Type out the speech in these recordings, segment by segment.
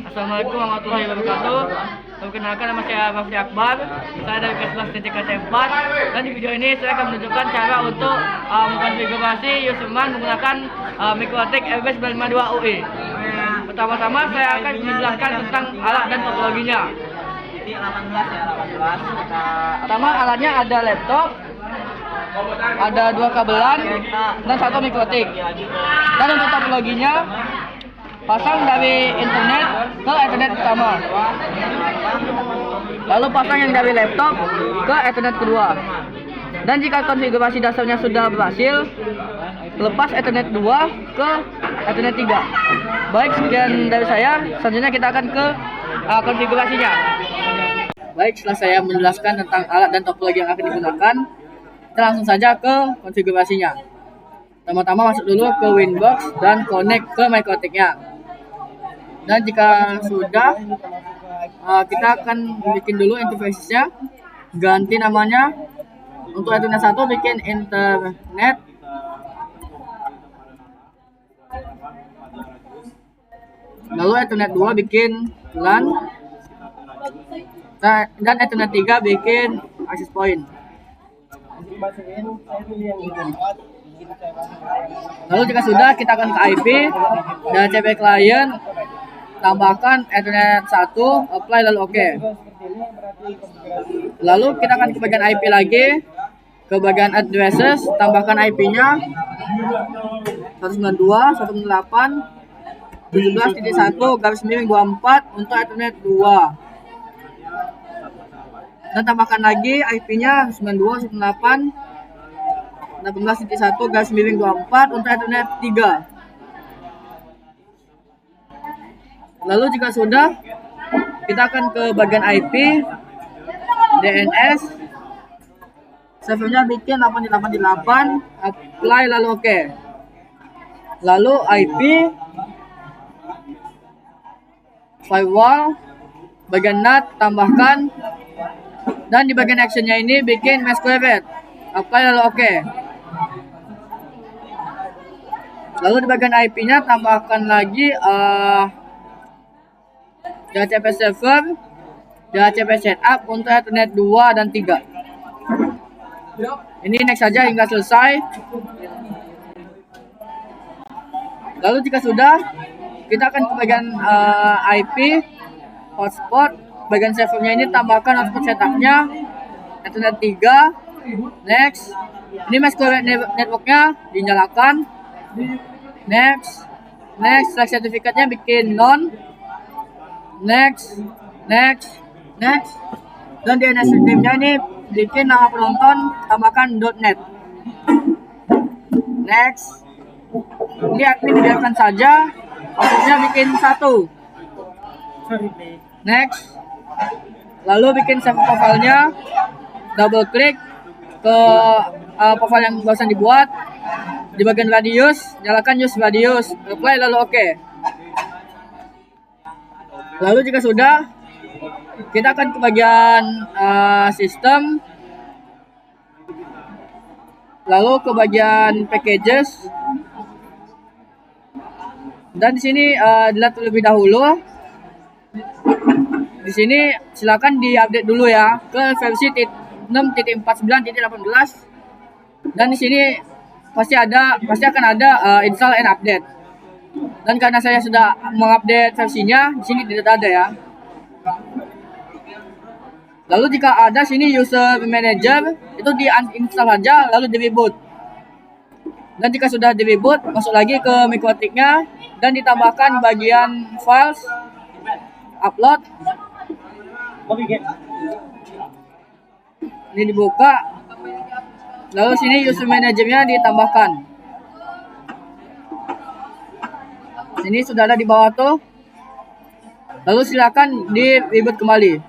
Assalamualaikum warahmatullahi wabarakatuh. Perkenalkan, nama saya Rafli Akbar. Saya dari kelas TTKT 4. Dan di video ini saya akan menunjukkan cara untuk mengkonfigurasi Userman menggunakan MikroTik RB 952 UI. Pertama-tama saya akan menjelaskan tentang alat dan topologinya. Ini 18 ya, 18. Pertama, alatnya ada laptop, ada 2 kabelan, dan 1 MikroTik. Dan untuk topologinya, pasang dari internet ke Ethernet pertama, lalu pasang yang dari laptop ke Ethernet kedua. Dan jika konfigurasi dasarnya sudah berhasil, lepas Ethernet 2 ke Ethernet 3. Baik, sekian dari saya. Selanjutnya kita akan ke konfigurasinya. Baik, setelah saya menjelaskan tentang alat dan topologi yang akan digunakan, kita langsung saja ke konfigurasinya. Pertama-tama masuk dulu ke Winbox dan connect ke MikroTik-nya. Dan jika sudah, kita akan bikin dulu interface-nya, ganti namanya. Untuk Ethernet 1 bikin internet, lalu Ethernet 2 bikin LAN, dan Ethernet 3 bikin access point. Lalu jika sudah, kita akan ke IP dan CP client, tambahkan Ethernet 1, apply, lalu OK. Lalu kita akan ke bagian IP lagi, ke bagian addresses, tambahkan IP-nya 192.168.17.1/24 untuk Ethernet 2. Dan tambahkan lagi IP-nya 192.168.18.1/24 untuk Ethernet 3. Lalu jika sudah, kita akan ke bagian IP, DNS, servernya bikin 888, apply, lalu OK. Lalu IP, firewall, bagian NAT, tambahkan, dan di bagian actionnya ini bikin mesh query, apply, lalu OK. Lalu di bagian IP-nya tambahkan lagi DHCP server, DHCP setup untuk Ethernet 2 dan 3. Ini next saja hingga selesai. Lalu jika sudah, kita akan ke bagian IP, hotspot, bagian servernya ini tambahkan hotspot setupnya Ethernet 3. Next, ini mesh query networknya dinyalakan. Next, select sertifikatnya bikin non. Next, dan DNS name-nya ini bikin nama penonton, tambahkan .net. Next, ini admin biarkan saja, maksudnya bikin 1. Next, lalu bikin save profile-nya, double klik ke profile yang barusan dibuat. Di bagian radius, nyalakan use radius, apply, lalu OK. Lalu jika sudah, kita akan ke bagian sistem, lalu ke bagian packages, dan di sini dilihat terlebih dahulu. Di sini silakan diupdate dulu ya ke versi 6.49.18, dan di sini pasti akan ada install and update. Dan karena saya sudah mengupdate versinya, di sini tidak ada ya. Lalu jika ada sini user manager, itu di uninstall saja lalu di reboot. Dan jika sudah di reboot, masuk lagi ke MikroTik-nya dan ditambahkan bagian files, upload. Ini dibuka. Lalu sini user manager-nya ditambahkan. Ini sudah ada di bawah tuh. Lalu silakan di reboot kembali.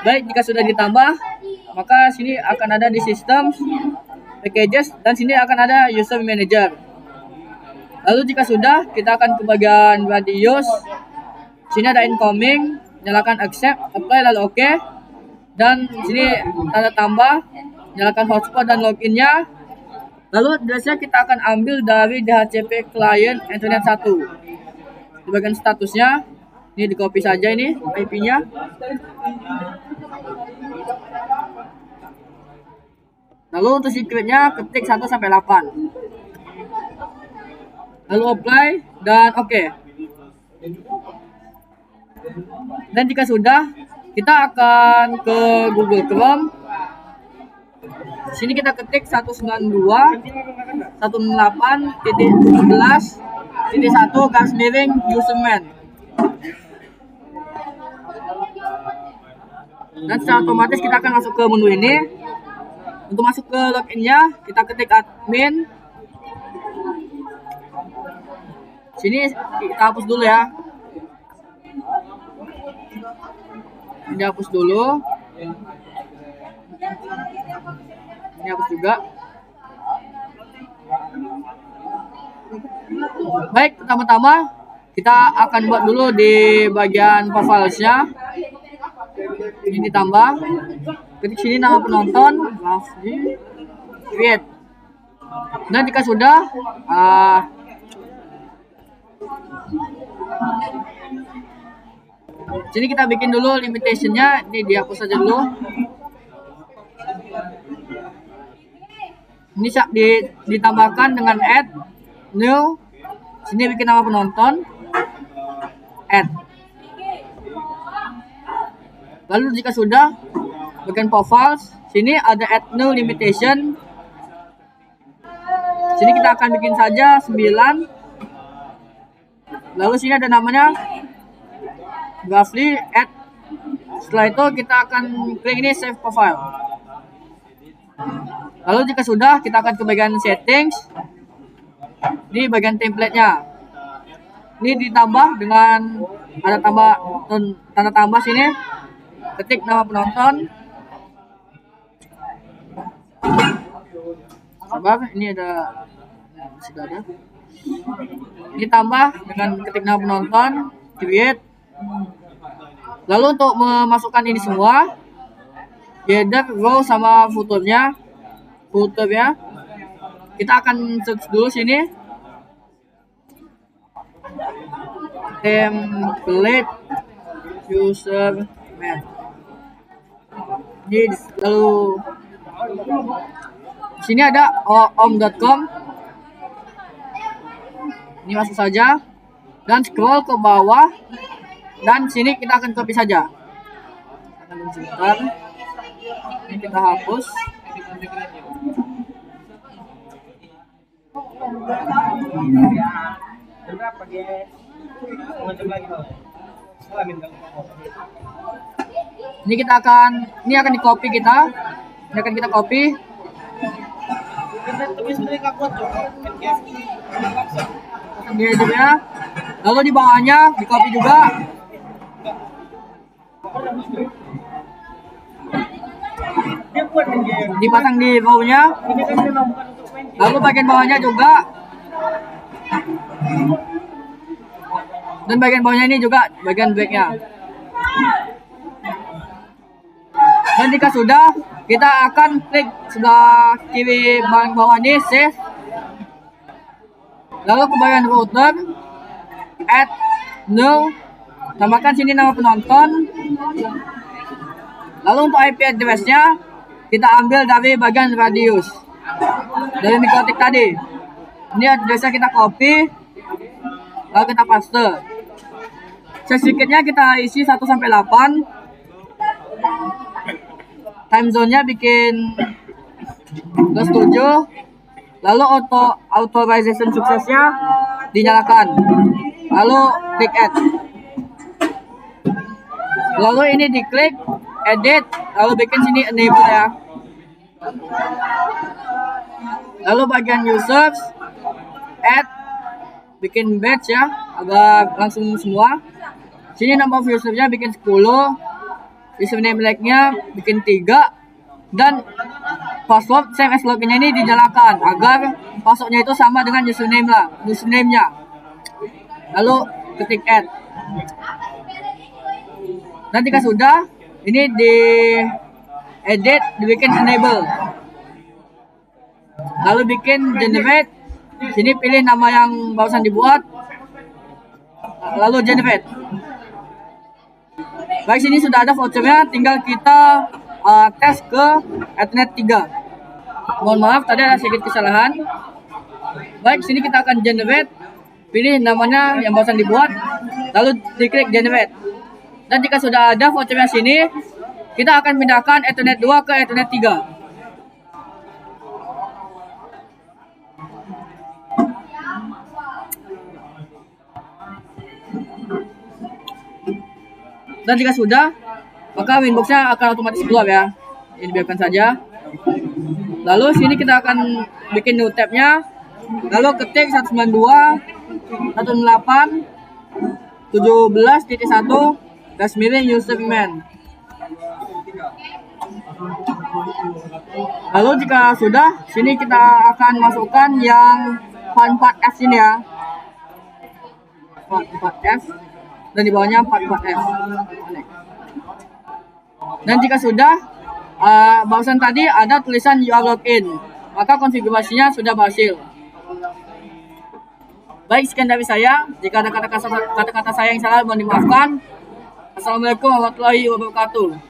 Baik, jika sudah ditambah, maka sini akan ada di sistem, packages, dan sini akan ada user manager. Lalu jika sudah, kita akan ke bagian radius. Sini ada incoming, nyalakan accept, apply, lalu OK. Dan sini tanda tambah, Nyalakan hotspot dan loginnya. Lalu addressnya kita akan ambil dari DHCP client internet 1. Di bagian statusnya, ini di copy saja ini IP-nya. Lalu untuk secretnya ketik 1 sampai 8. Lalu apply dan oke. Dan jika sudah, kita akan ke Google Chrome. Sini kita ketik 192.18.11.1 dan secara otomatis kita akan masuk ke menu ini. Untuk masuk ke loginnya, kita ketik admin. Sini kita hapus dulu ya. Ini hapus dulu. Ini hapus juga. Baik, pertama-tama kita akan buat dulu di bagian profilesnya. Ini ditambah. Ketik sini nama penonton, create. Dan jika sudah, sini kita bikin dulu limitationnya. Ini dihapus saja dulu. Ini ditambahkan dengan add new. Sini bikin nama penonton, add. Lalu jika sudah, bagian profiles, sini ada add new limitation. Sini kita akan bikin saja 9. Lalu sini ada namanya Grafly add. Setelah itu kita akan klik ini save profile. Lalu jika sudah, kita akan ke bagian settings. Di bagian template-nya. Ini ditambah dengan ada tanda tambah sini. Ketik nama penonton. Sabar, ini sudah ada. Ini tambah dengan ketik nama penonton, create. Lalu untuk memasukkan ini semua, header, row sama footernya, kita akan search dulu sini. Template user man. Ini lalu sini ada om.com. Ini masuk saja dan scroll ke bawah dan sini kita akan copy saja. Sebentar. Ini kita hapus. Ini akan di copy kita. Ini akan kita copy. Ini juga. Lalu di bawahnya di copy juga. Dipasang di bawahnya. Lalu bagian bawahnya juga. Dan bagian bawahnya ini juga bagian backnya. Dan jika sudah, kita akan klik sebelah kiri bawah ini save. Lalu ke bagian router, add new, tambahkan sini nama penonton. Lalu untuk IP address-nya kita ambil dari bagian radius dari mikrotik tadi. Ini address-nya kita copy, lalu kita paste. Secretnya kita isi 1 sampai 8. Time zone-nya bikin +7. Lalu authorization suksesnya dinyalakan. Lalu klik add. Lalu ini diklik edit, lalu bikin sini enable ya. Lalu bagian users add, bikin batch ya agar langsung semua. Sini number of usernya bikin 10, username like-nya bikin 3, dan password same as login ini dinyalakan agar passwordnya itu sama dengan username-nya. Lalu ketik add. Dan jika sudah, ini di edit, dibikin enable. lalu bikin generate. Sini pilih nama yang barusan dibuat, lalu generate. Baik, sini sudah ada vouchernya, tinggal kita tes ke Ethernet 3. Mohon maaf tadi ada sedikit kesalahan. Baik, sini kita akan generate, pilih namanya yang barusan dibuat, lalu diklik generate. Dan jika sudah ada vouchernya sini, kita akan pindahkan Ethernet 2 ke Ethernet 3. Dan jika sudah, maka winboxnya akan otomatis keluar ya. Ini biarkan saja. Lalu sini kita akan bikin new tabnya. Lalu ketik 192.17.1 username. Lalu jika sudah, sini kita akan masukkan yang font 4F ini ya. Font 4F. Dan di bawahnya 44F. Dan jika sudah, barusan tadi ada tulisan you are logged in, maka konfigurasinya sudah berhasil. Baik, sekian dari saya. Jika ada kata-kata saya yang salah, mohon dimaafkan. Assalamualaikum warahmatullahi wabarakatuh.